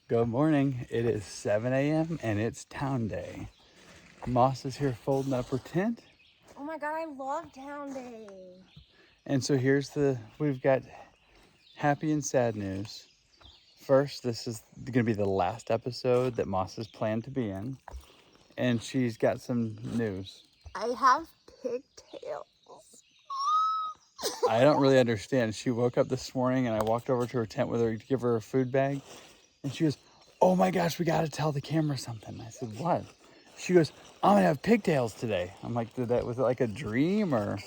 Good morning. It is 7 a.m. and it's town day. Moss is here folding up her tent. Oh my God, I love town day. And so we've got happy and sad news. First, this is going to be the last episode that Moss is planned to be in. And she's got some news. I have pigtails. I don't really understand. She woke up this morning and I walked over to her tent with her to give her a food bag. And she goes, "Oh my gosh, we got to tell the camera something." I said, "What?" She goes, "I'm going to have pigtails today." I'm like, was it like a dream or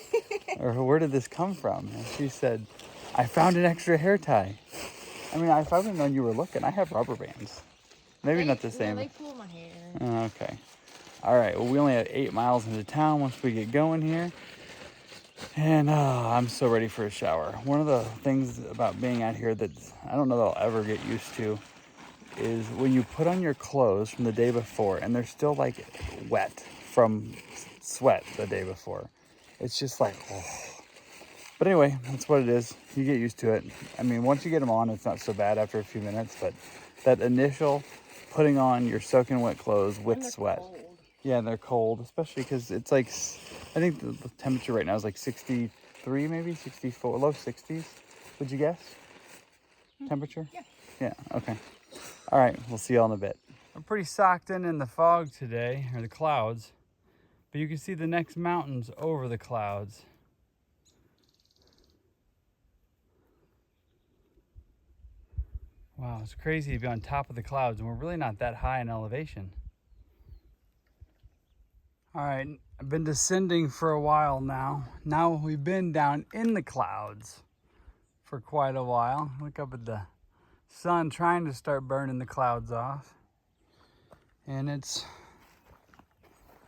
where did this come from? And she said, "I found an extra hair tie." I mean, if I would have known you were looking, I have rubber bands. Maybe not the same. Yeah, they pull my hair. Okay. All right. Well, we only have 8 miles into town once we get going here. And I'm so ready for a shower. One of the things about being out here that I don't know that I'll ever get used to is when you put on your clothes from the day before and they're still like wet from sweat the day before. It's just like, oh. But anyway, that's what it is. You get used to it. I mean, once you get them on, it's not so bad after a few minutes, but that initial putting on your soaking wet clothes with sweat. Cold. Yeah, and they're cold, especially because it's like, I think the temperature right now is like 63, maybe 64, low 60s. Would you guess? Temperature? Yeah. Yeah, okay. All right, we'll see you all in a bit. I'm pretty socked in the fog today, or the clouds, but you can see the next mountains over the clouds. Wow, it's crazy to be on top of the clouds, and we're really not that high in elevation. All right, I've been descending for a while now. Now we've been down in the clouds for quite a while. Look up at the sun trying to start burning the clouds off. And it's,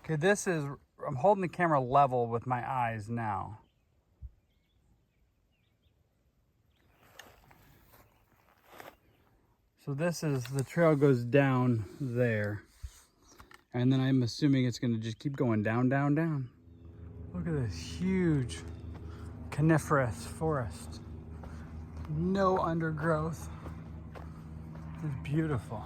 okay, I'm holding the camera level with my eyes now. So the trail goes down there. And then I'm assuming it's gonna just keep going down, down, down. Look at this huge coniferous forest. No undergrowth. It's beautiful.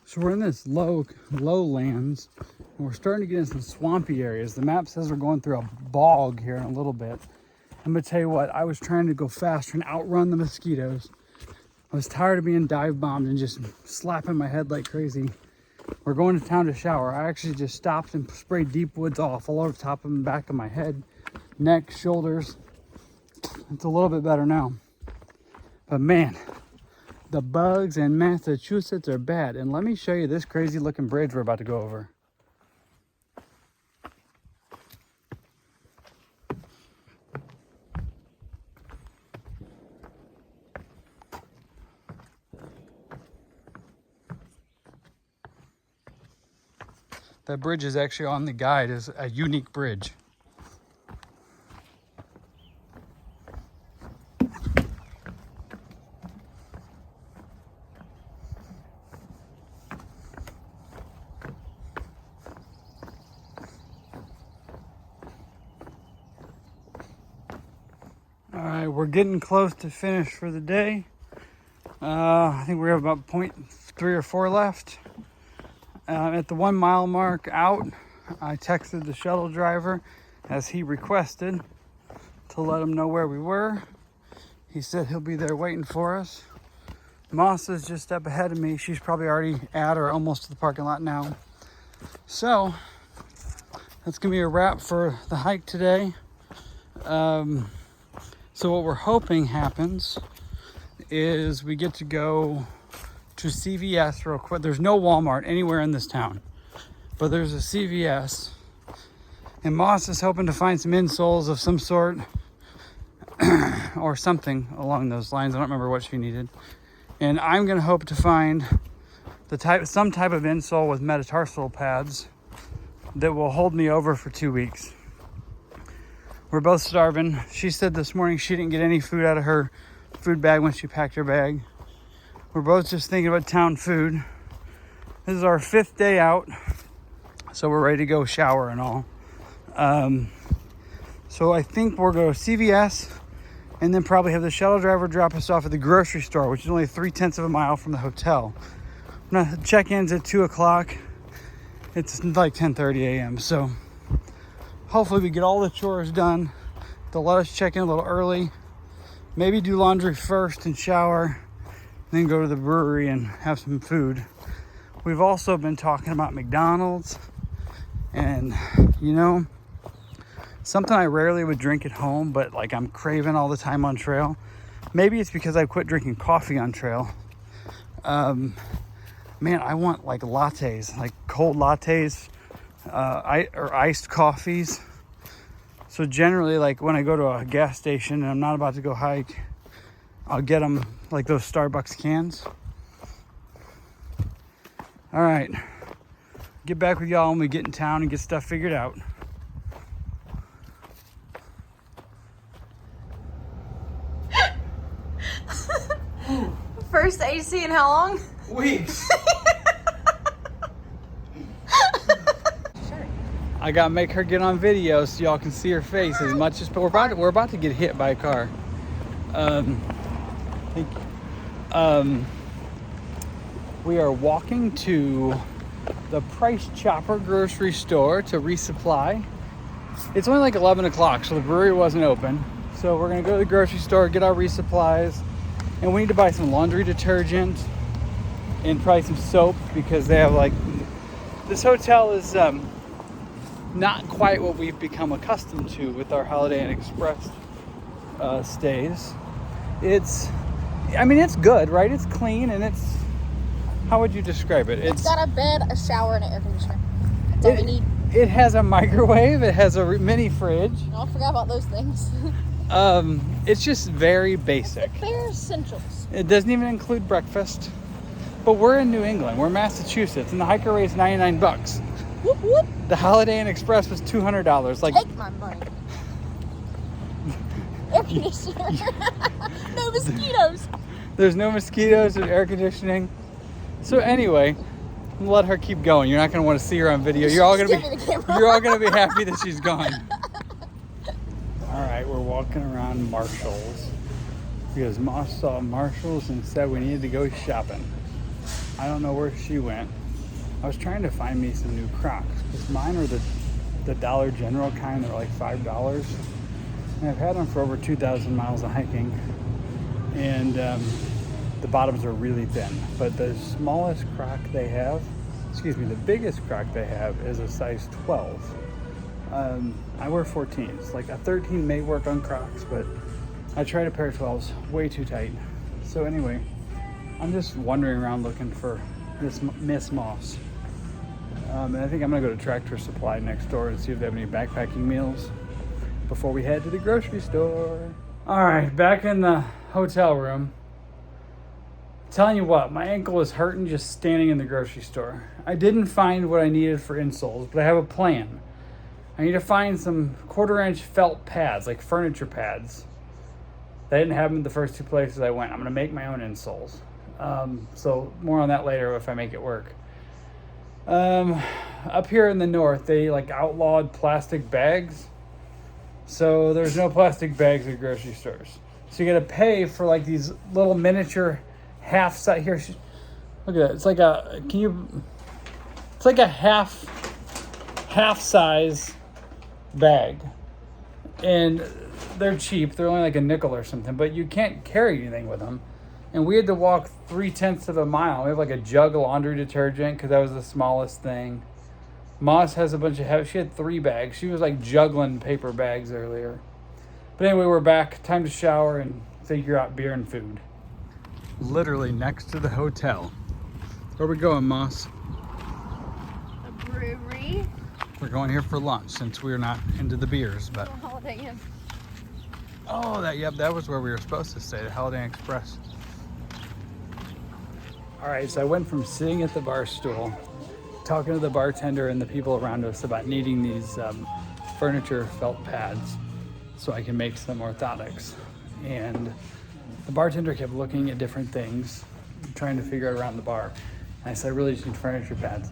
So we're in this lowlands, and we're starting to get in some swampy areas. The map says we're going through a bog here in a little bit. I'm gonna tell you what, I was trying to go faster and outrun the mosquitoes. I was tired of being dive bombed and just slapping my head like crazy. We're going to town to shower. I actually just stopped and sprayed Deep Woods off all over the top and back of my head, neck, shoulders. It's a little bit better now. But man, the bugs in Massachusetts are bad. And let me show you this crazy looking bridge we're about to go over. That bridge is actually on the guide as a unique bridge. All right, we're getting close to finish for the day. I think we have about 0.3 or 4 left. At the 1 mile mark out, I texted the shuttle driver as he requested to let him know where we were. He said he'll be there waiting for us. Moss is just up ahead of me. She's probably already at or almost to the parking lot now. So that's gonna be a wrap for the hike today. So what we're hoping happens is we get to go to CVS real quick. There's no Walmart anywhere in this town, but there's a CVS. And Moss is hoping to find some insoles of some sort or something along those lines. I don't remember what she needed. And I'm gonna hope to find some type of insole with metatarsal pads that will hold me over for 2 weeks. We're both starving. She said this morning she didn't get any food out of her food bag when she packed her bag. We're both just thinking about town food. This is our 5th day out. So we're ready to go shower and all. So I think we'll go to CVS and then probably have the shuttle driver drop us off at the grocery store, which is only 0.3 of a mile from the hotel. Check-in's at 2 o'clock. It's like 10:30 a.m. So hopefully we get all the chores done. They'll let us check in a little early. Maybe do laundry first and shower, then go to the brewery and have some food. We've also been talking about McDonald's, and you know, something I rarely would drink at home, but like I'm craving all the time on trail. Maybe it's because I quit drinking coffee on trail. Man, I want like lattes, like cold lattes, or iced coffees. So generally, like when I go to a gas station and I'm not about to go hike, I'll get them like those Starbucks cans. All right, get back with y'all when we get in town and get stuff figured out. First AC in how long? Weeks. I gotta make her get on video so y'all can see her face as much as. But we're about to get hit by a car. We are walking to the Price Chopper grocery store to resupply. It's only like 11 o'clock, so the brewery wasn't open. So we're gonna go to the grocery store, get our resupplies, and we need to buy some laundry detergent and probably some soap because they have like, this hotel is not quite what we've become accustomed to with our Holiday Inn Express stays. It's good, right? It's clean and it's, how would you describe it? It's got a bed, a shower, and an air conditioner. That's all we need. It has a microwave. It has a mini fridge. No, I forgot about those things. It's just very basic. The bare essentials. It doesn't even include breakfast. But we're in New England. We're Massachusetts, and the hiker rate's $99. Whoop whoop. The Holiday Inn Express was $200. Like, take my money. Air conditioner. No mosquitoes. There's no mosquitoes and air conditioning. So anyway, let her keep going. You're not going to want to see her on video. You're all going to be happy that she's gone. All right, we're walking around Marshall's because Moss saw Marshall's and said we needed to go shopping. I don't know where she went. I was trying to find me some new Crocs because mine are the Dollar General kind. They're like $5. And I've had them for over 2,000 miles of hiking. And the bottoms are really thin. But the smallest Croc they have, the biggest Croc they have is a size 12. I wear 14s. Like a 13 may work on Crocs, but I tried a pair of 12s, way too tight. So anyway, I'm just wandering around looking for this Miss Moss. And I think I'm gonna go to Tractor Supply next door and see if they have any backpacking meals before we head to the grocery store. All right, back in the hotel room. Telling you what, my ankle is hurting just standing in the grocery store. I didn't find what I needed for insoles, but I have a plan. I need to find some 1/4-inch felt pads, like furniture pads. They didn't have them in the first two places I went. I'm gonna make my own insoles. So more on that later if I make it work. Up here in the north, they like outlawed plastic bags. So there's no plastic bags at grocery stores. So you gotta pay for like these little miniature half size. Here, look at that. It's like it's like a half size bag. And they're cheap. They're only like a nickel or something, but you can't carry anything with them. And we had to walk 0.3 of a mile. We have like a jug of laundry detergent because that was the smallest thing. Moss has a bunch of she had 3 bags. She was like juggling paper bags earlier. But anyway, we're back. Time to shower and figure out beer and food. Literally next to the hotel. Where are we going, Moss? The brewery. We're going here for lunch since we're not into the beers, but. Holiday Inn. Oh, that was where we were supposed to stay, the Holiday Inn Express. All right, so I went from sitting at the bar stool, talking to the bartender and the people around us about needing these furniture felt pads so I can make some orthotics. And the bartender kept looking at different things, trying to figure out around the bar. And I said, I really just need furniture pads.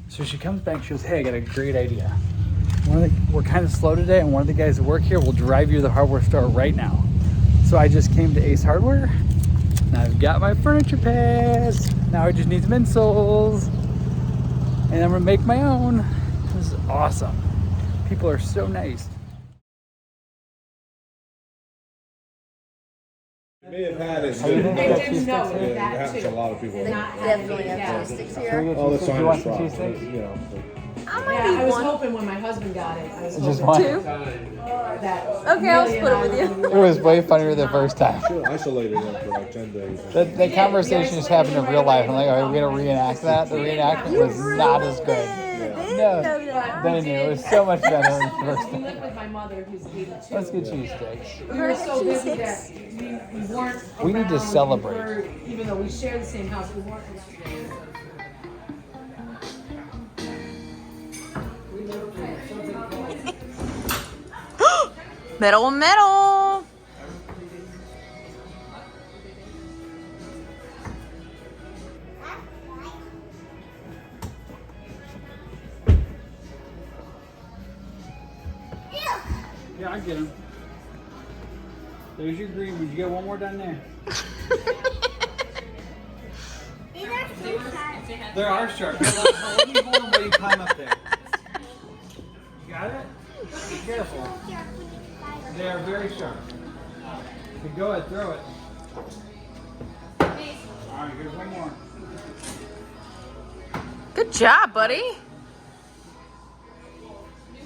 So she comes back, she goes, hey, I got a great idea. We're kind of slow today, and one of the guys that work here will drive you to the hardware store right now. So I just came to Ace Hardware, and I've got my furniture pads. Now I just need some insoles, and I'm gonna make my own. This is awesome. People are so nice. You may have had it. I didn't know Yeah, it that happens too. to a lot of people. Definitely have cheese sticks here. All the time You want is some wrong. cheesesteaks? You know. I might Yeah, I eat was one. hoping when my husband got it, I was Just hoping one? Two? that. Okay, I'll Millie split and it with I you. would It was way funnier the first time. Should isolate it for like 10 days. The conversation just happened in real life. I'm like, all right, we're gonna reenact that. The reenactment was not as good. No, they knew. It was so much better than the first We time. lived with my mother, who's 82. Let's get cheesesteaks. We were so busy that we weren't. We need to around, celebrate. we were- even though we shared the same house, we weren't. Metal, metal. Yeah, I get them. There's your green ones. You got one more down there. There are sharks. Let me hold them while you climb up there. You got it? Be careful. They are very sharp. Okay, go ahead, throw it. Alright, here's one more. Good job, buddy.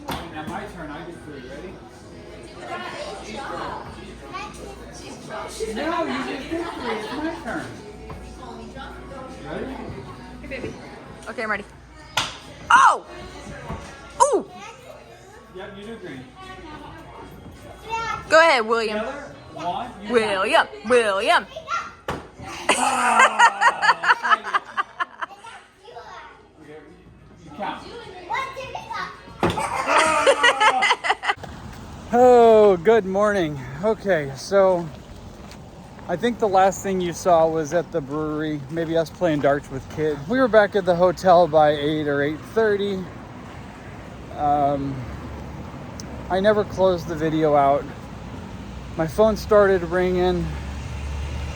Now my turn, I get three. Ready? No, you just did three. It's my turn. Ready? Okay, I'm ready. Oh! Ooh! Yep, you do green. Go ahead, William. Together, one, you William. William. Okay, you count. Oh, good morning. Okay, so I think the last thing you saw was at the brewery, maybe us playing darts with kids. We were back at the hotel by 8 or 8:30. I never closed the video out. My phone started ringing,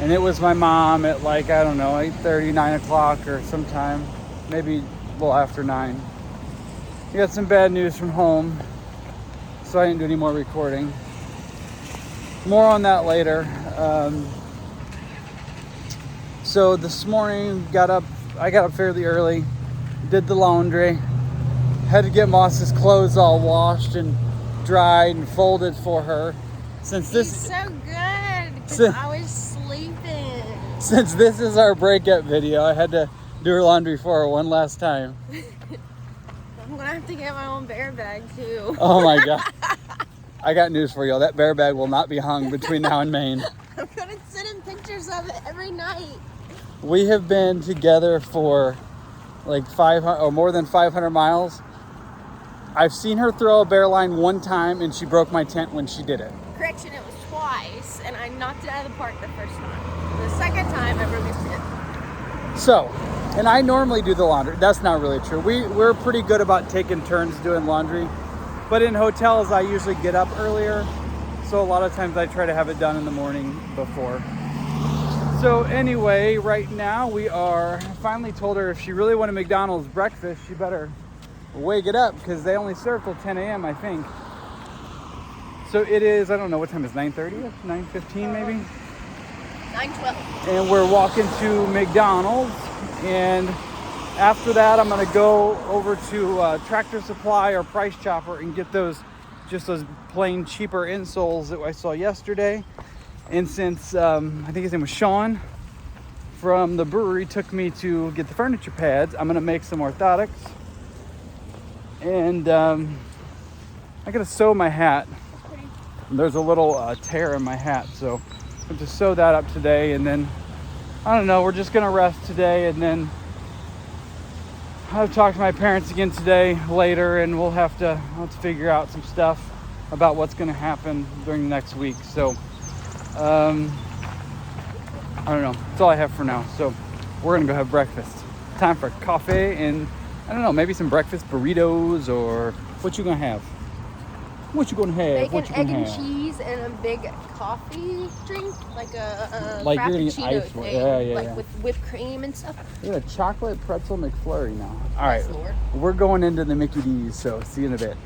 and it was my mom at like, I don't know, 8:30, 9 o'clock or sometime, maybe a little after 9. We got some bad news from home, so I didn't do any more recording. More on that later. So this morning, I got up fairly early, did the laundry, had to get Moss's clothes all washed and dried and folded for her. Since He's this so good because Since- I was sleeping. since this is our breakup video, I had to do her laundry for her one last time. I'm gonna have to get my own bear bag too. Oh my god. I got news for y'all. That bear bag will not be hung between now and Maine. I'm gonna send him pictures of it every night. We have been together for like 500 or more than 500 miles. I've seen her throw a bear line one time, and she broke my tent when she did it. Correction, it was twice, and I knocked it out of the park the first time. The second time, I broke his tent. So, and I normally do the laundry. That's not really true. We're pretty good about taking turns doing laundry. But in hotels, I usually get up earlier. So a lot of times I try to have it done in the morning before. So anyway, right now I finally told her if she really wanted McDonald's breakfast, she better wake it up because they only serve till 10 a.m. I think. So it is, I don't know what time, it's 9:30, 9:15 maybe? 9:12. And we're walking to McDonald's, and after that I'm gonna go over to Tractor Supply or Price Chopper and get those plain cheaper insoles that I saw yesterday. And since I think his name was Sean from the brewery took me to get the furniture pads, I'm gonna make some orthotics. And I gotta sew my hat. There's a little tear in my hat, so I have to sew that up today, and then I don't know, we're just gonna rest today, and then I'll talk to my parents again today later, and I'll have to figure out some stuff about what's gonna happen during the next week. So I don't know, that's all I have for now. So we're gonna go have breakfast. Time for coffee and I don't know, maybe some breakfast burritos, or what you gonna have? What you gonna have? Bacon, What you egg, gonna and have? cheese, and a big coffee drink, like a Like you're gonna get frappuccino ice. thing, Yeah. like with whipped cream and stuff. We got a chocolate pretzel McFlurry now. All Yes, right, Lord. we're going into the Mickey D's, so see you in a bit.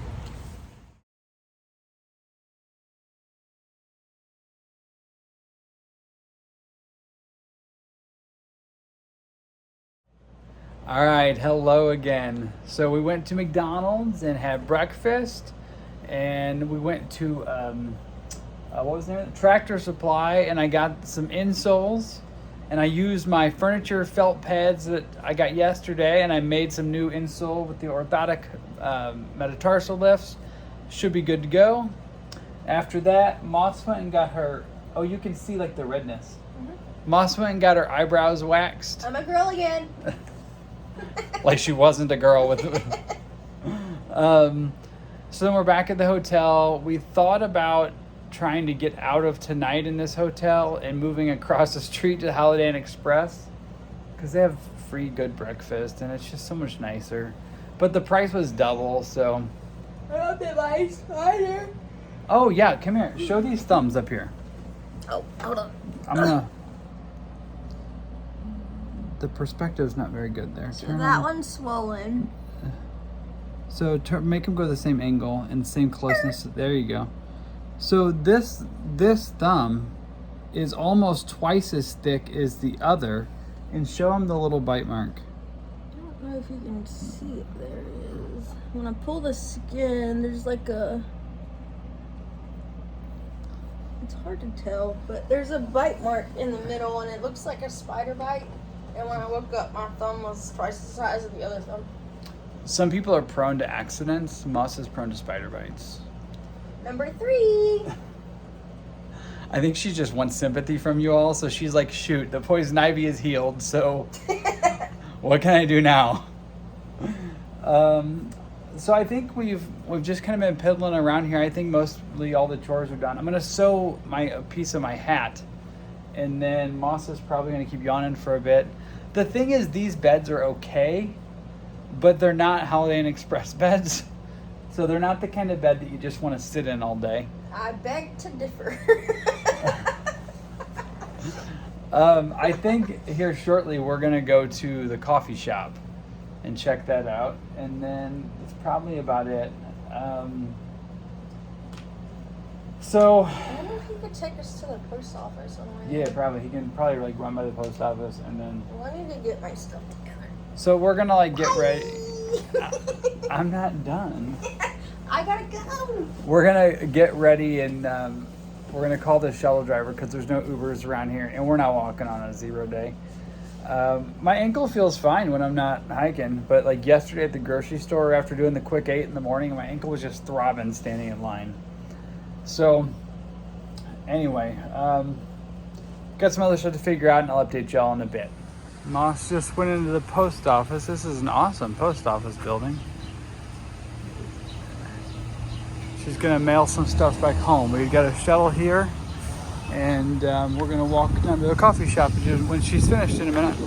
All right, hello again. So we went to McDonald's and had breakfast, and we went to what was the name? Tractor Supply, and I got some insoles, and I used my furniture felt pads that I got yesterday, and I made some new insole with the orthotic metatarsal lifts. Should be good to go. After that, Moss went and got her. Oh, you can see like the redness. Moss went and got her eyebrows waxed. I'm a girl again. Like she wasn't a girl with so then we're back at the hotel. We thought about trying to get out of tonight in this hotel and moving across the street to Holiday Inn Express because they have free good breakfast and it's just so much nicer, but the price was double. So I love the lights. Hi. oh yeah, come here, show these thumbs up here. Oh, hold on. I'm gonna the perspective's not very good there. So Turn that on. one's swollen. So make them go the same angle and same closeness. There you go. So this thumb is almost twice as thick as the other, and show them the little bite mark. I don't know if you can see it. There it is. When I pull the skin, there's like a... It's hard to tell, but there's a bite mark in the middle, and it looks like a spider bite. And when I woke up, my thumb was twice the size of the other thumb. Some people are prone to accidents. Moss is prone to spider bites. Number 3. I think she just wants sympathy from you all, so she's like, shoot, the poison ivy is healed, so what can I do now? So I think we've just kind of been piddling around here. I think mostly all the chores are done. I'm gonna sew a piece of my hat, and then Moss is probably gonna keep yawning for a bit. The thing is, these beds are okay, but they're not Holiday Inn Express beds. So they're not the kind of bed that you just want to sit in all day. I beg to differ. I think here shortly we're going to go to the coffee shop and check that out. And then that's probably about it. So... I wonder if he could take us to the post office on the way. Yeah, probably. He can probably like run by the post office and then... Well, I need to get my stuff together. So we're going to like get ready. I'm not done. I gotta go. We're gonna get ready and we're gonna call the shuttle driver because there's no Ubers around here, and we're not walking on a 0 day. My ankle feels fine when I'm not hiking, but like yesterday at the grocery store after doing the quick 8 in the morning, my ankle was just throbbing standing in line. So anyway, got some other stuff to figure out, and I'll update y'all in a bit. Moss just went into the post office. This is an awesome post office building. She's gonna mail some stuff back home. We've got a shuttle here, and we're gonna walk down to the coffee shop when she's finished in a minute.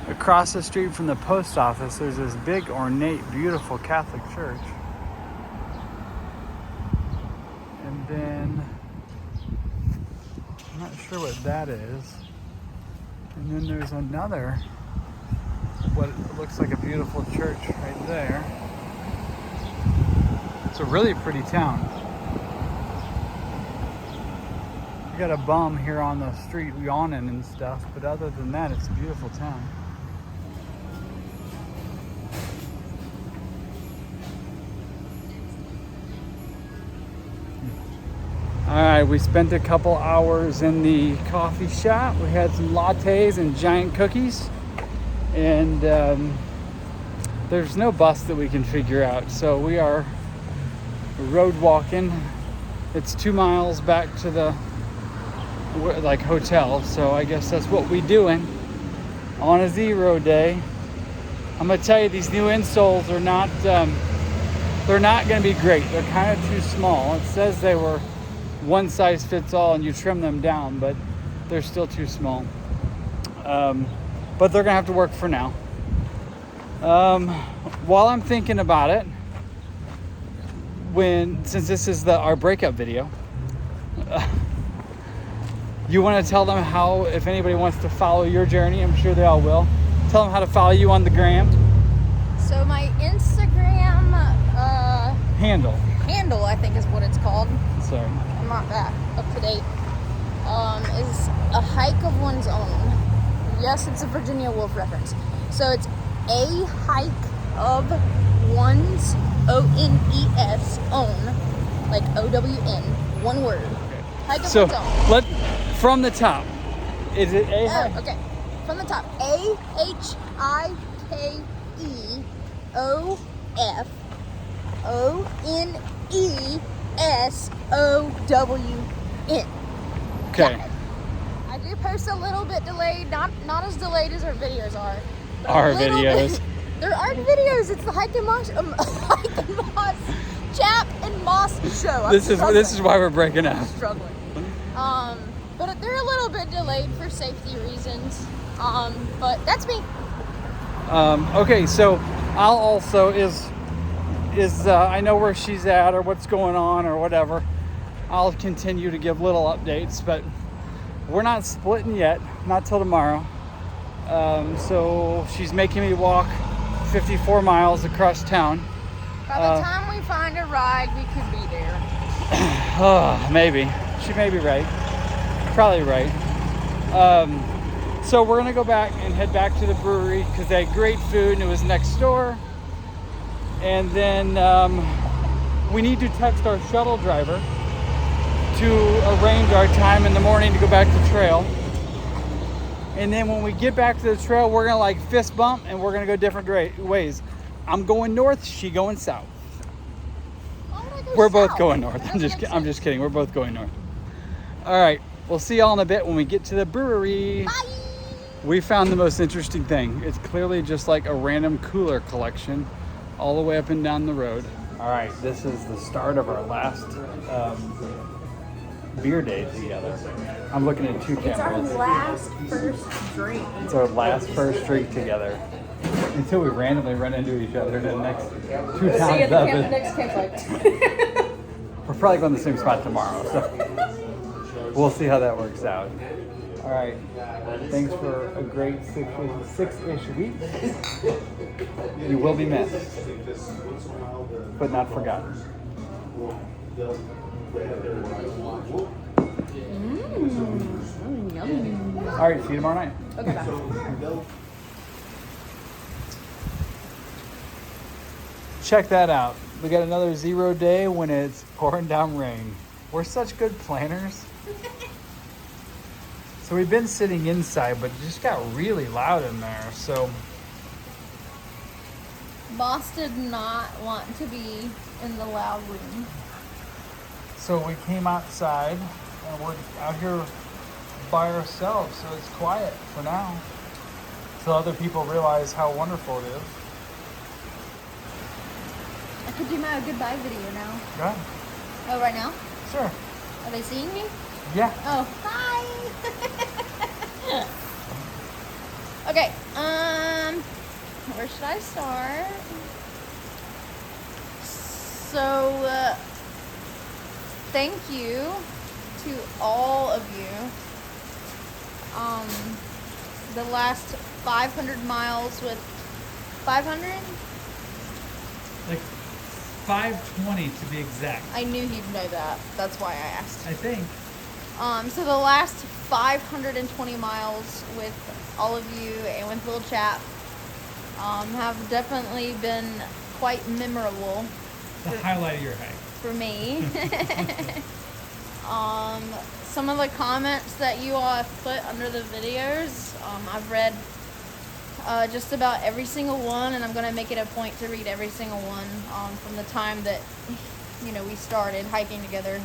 Across the street from the post office, there's this big, ornate, beautiful Catholic church. And then, I'm not sure what that is. And then there's another, what looks like a beautiful church right there. It's a really pretty town. We got a bum here on the street yawning and stuff, but other than that, it's a beautiful town. All right, we spent a couple hours in the coffee shop. We had some lattes and giant cookies, and there's no bus that we can figure out, so we are road walking. It's 2 miles back to the hotel, so I guess that's what we doing on a 0 day. I'm gonna tell you, these new insoles are not they're not gonna be great. They're kind of too small. It says they were one size fits all and you trim them down, but they're still too small. But they're gonna have to work for now. while I'm thinking about it, since this is our breakup video, you want to tell them how, if anybody wants to follow your journey, I'm sure they all will. Tell them how to follow you on the gram. So my Instagram Handle, I think is what it's called. Sorry. I'm not that up to date. Is a hike of one's own. Yes, it's a Virginia Woolf reference. So it's a hike of one's ONES own, like OWN, one word. Hike of So one's own. from the top. Is it a hike? Oh, okay. From the top. AHIKEOFONESOWN. Okay. I do post a little bit delayed, not as delayed as our videos are. But Our a little videos. bit. There are videos. It's the Hike and Moss, Chap and Moss show. I'm This is why we're breaking up. struggling. But they're a little bit delayed for safety reasons. But that's me. Okay, so I'll also I know where she's at or what's going on or whatever. I'll continue to give little updates, but we're not splitting yet, not till tomorrow. So she's making me walk 54 miles across town. By the time we find a ride, we could be there. Maybe. She may be right. Probably right. So we're gonna go back and head back to the brewery because they had great food and it was next door. And then we need to text our shuttle driver to arrange our time in the morning to go back to trail. And then when we get back to the trail, we're gonna like fist bump and we're gonna go different ways. I'm going north, she going south. We're both going north. I'm just kidding. We're both going north. All right. We'll see y'all in a bit when we get to the brewery. Bye. We found the most interesting thing. It's clearly just like a random cooler collection all the way up and down the road. All right. This is the start of our last beer day together. I'm looking at two cameras. It's our last first drink. It's our last first drink together. Until we randomly run into each other the next 2 times. See you at the next campsite. We're probably going to the same spot tomorrow, so we'll see how that works out. All right. Thanks for a great six-ish week. You will be missed, but not forgotten. All right. See you tomorrow night. Okay, bye. Check that out. We got another 0 day when it's pouring down rain. We're such good planners. So we've been sitting inside, but it just got really loud in there. So Boss did not want to be in the loud room. So we came outside and we're out here by ourselves, so it's quiet for now. So other people realize how wonderful it is. I could do my goodbye video now. Go ahead. Oh, right now? Sure. Are they seeing me? Yeah. Oh, hi. Okay. Where should I start? So, thank you to all of you. The last 500 miles with 500? Like 520 to be exact. I knew you'd know that. That's why I asked. I think. So the last 520 miles with all of you and with Lil'Chap have definitely been quite memorable. The highlight of your hike. For me. Some of the comments that you all have put under the videos, I've read just about every single one, and I'm going to make it a point to read every single one from the time that, we started hiking together.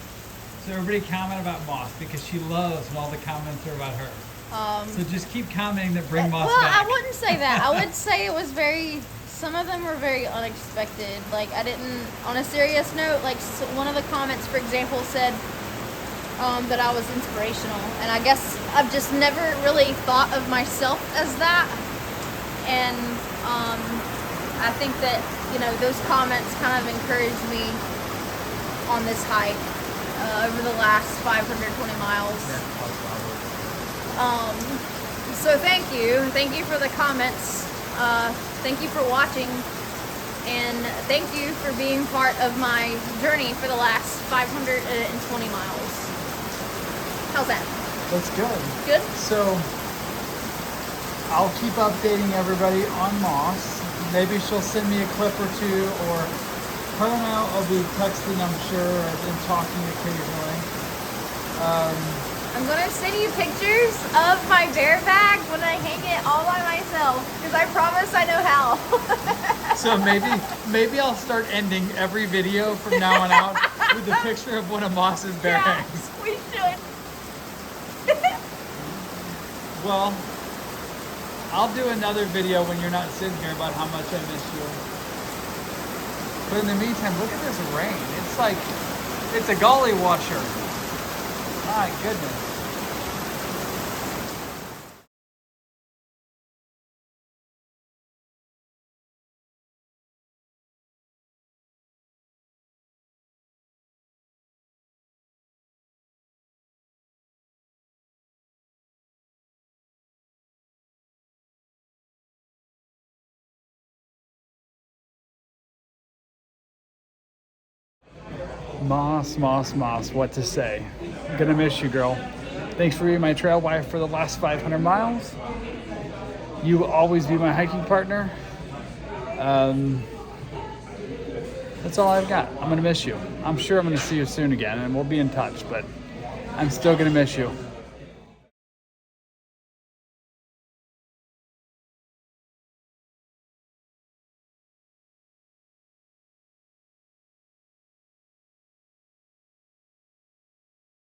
So everybody comment about Moss because she loves when all the comments are about her. So just keep commenting that bring Moss back. I wouldn't say that. I would say it was some of them were very unexpected. Like, I didn't, on a serious note, like one of the comments, for example, said that I was inspirational. And I guess I've just never really thought of myself as that. And I think that, you know, those comments kind of encouraged me on this hike over the last 520 miles. So thank you for the comments. Thank you for watching, and thank you for being part of my journey for the last 520 miles. How's that? That's good. Good? So I'll keep updating everybody on Moss. Maybe she'll send me a clip or two, or her and I'll be texting, I'm sure, and talking occasionally. I'm gonna send you pictures of my bear bag when I hang it all by myself, because I promise I know how. So maybe I'll start ending every video from now on out with a picture of one of Moss's bear hangs. We should. Well, I'll do another video when you're not sitting here about how much I miss you. But in the meantime, look at this rain. It's like, it's a golly washer. My goodness. Moss, what to say? I'm gonna miss you, girl. Thanks for being my trail wife for the last 500 miles. You will always be my hiking partner. That's all I've got. I'm gonna miss you. I'm sure I'm gonna see you soon again, and we'll be in touch, but I'm still gonna miss you.